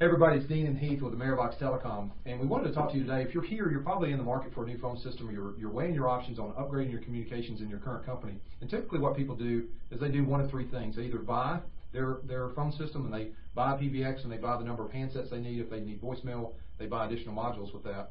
Hey everybody, it's Dean and Heath with Amerivox Telecom, and we wanted to talk to you today. If you're here, you're probably in the market for a new phone system, or you're weighing your options on upgrading your communications in your current company. And typically what people do is they do one of three things. They either buy their phone system and they buy PBX and they buy the number of handsets they need. If they need voicemail, they buy additional modules with that.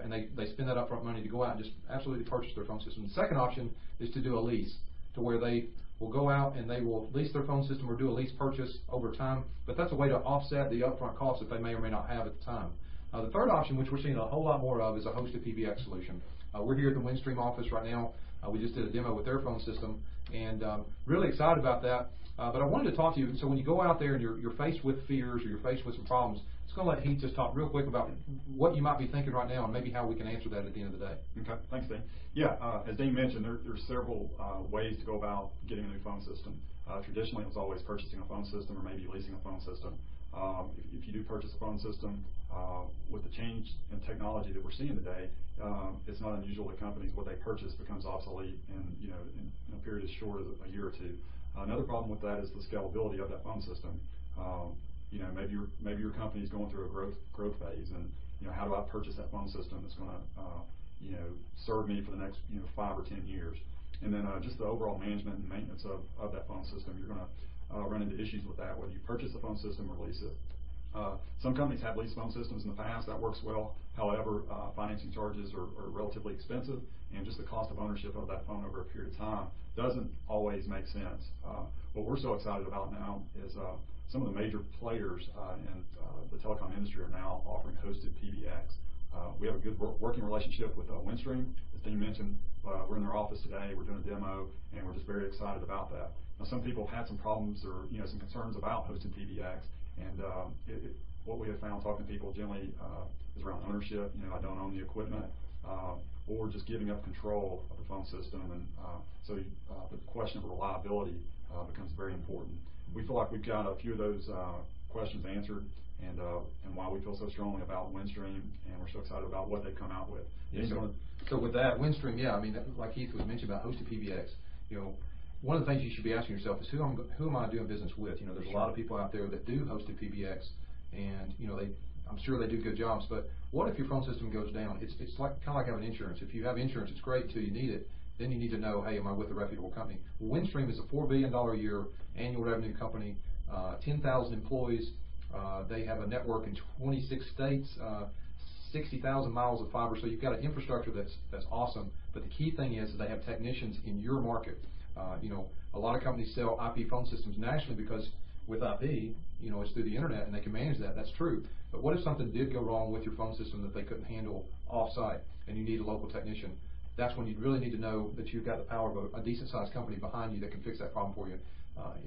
And they spend that upfront money to go out and just absolutely purchase their phone system. The second option is to do a lease, to where they will go out and they will lease their phone system or do a lease purchase over time, but that's a way to offset the upfront costs that they may or may not have at the time. The third option, which we're seeing a whole lot more of, is a hosted PBX solution. We're here at the Windstream office right now. We just did a demo with their phone system, and really excited about that. But I wanted to talk to you, so when you go out there and you're faced with fears or you're faced with some problems, just going to let Heath just talk real quick about what you might be thinking right now and maybe how we can answer that at the end of the day. Okay, thanks, Dean. Yeah, as Dean mentioned, there's several ways to go about getting a new phone system. Traditionally, it was always purchasing a phone system or maybe leasing a phone system. If you do purchase a phone system, with the change in technology that we're seeing today, it's not unusual that companies, what they purchase becomes obsolete in a period as short as a year or two. Another problem with that is the scalability of that phone system. Maybe your company is going through a growth phase, and how do I purchase that phone system that's going to serve me for the next 5 or 10 years? And then just the overall management and maintenance of that phone system, you're going to run into issues with that, whether you purchase the phone system or lease it. Some companies have leased phone systems in the past. That works well. However, financing charges are relatively expensive, and just the cost of ownership of that phone over a period of time doesn't always make sense. What we're so excited about now is some of the major players in the telecom industry are now offering hosted PBX. We have a good working relationship with Windstream. As Dean mentioned, we're in their office today. We're doing a demo, and we're just very excited about that. Now, some people have had some problems or some concerns about hosted PBX, and what we have found talking to people generally is around ownership. I don't own the equipment, or just giving up control of the phone system, and so the question of reliability becomes very important. We feel like we've got a few of those questions answered, and why we feel so strongly about Windstream, and we're so excited about what they've come out with. Yeah, so with that, Windstream, yeah, I mean, like Heath was mentioned about hosted PBX, one of the things you should be asking yourself is who am I doing business with? There's a lot of people out there that do hosted PBX, and I'm sure they do good jobs. But what if your phone system goes down? It's like kind of like having insurance. If you have insurance, it's great until you need it. Then you need to know, hey, am I with a reputable company? Well, Windstream is a $4 billion a year annual revenue company, 10,000 employees. They have a network in 26 states, 60,000 miles of fiber. So you've got an infrastructure that's awesome. But the key thing is they have technicians in your market. A lot of companies sell IP phone systems nationally because with IP, it's through the internet and they can manage that. That's true. But what if something did go wrong with your phone system that they couldn't handle off-site and you need a local technician? That's when you really need to know that you've got the power of a decent-sized company behind you that can fix that problem for you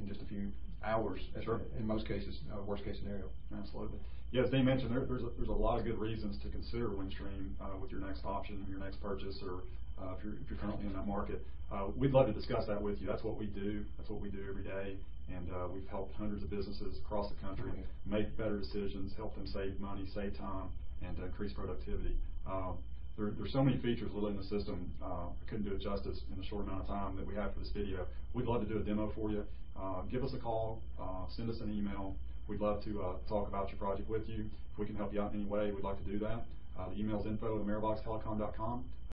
in just a few hours, sure. In most cases, worst-case scenario. Absolutely. Yeah, as Dean mentioned, there's a lot of good reasons to consider Windstream with your next option, your next purchase, or if you're currently in that market. We'd love to discuss that with you. That's what we do. That's what we do every day. And we've helped hundreds of businesses across the country make better decisions, help them save money, save time, and increase productivity. There's so many features within the system. I couldn't do it justice in the short amount of time that we have for this video. We'd love to do a demo for you. Give us a call, send us an email. We'd love to talk about your project with you. If we can help you out in any way, we'd like to do that. The email is info@amerivoxtelecom.com.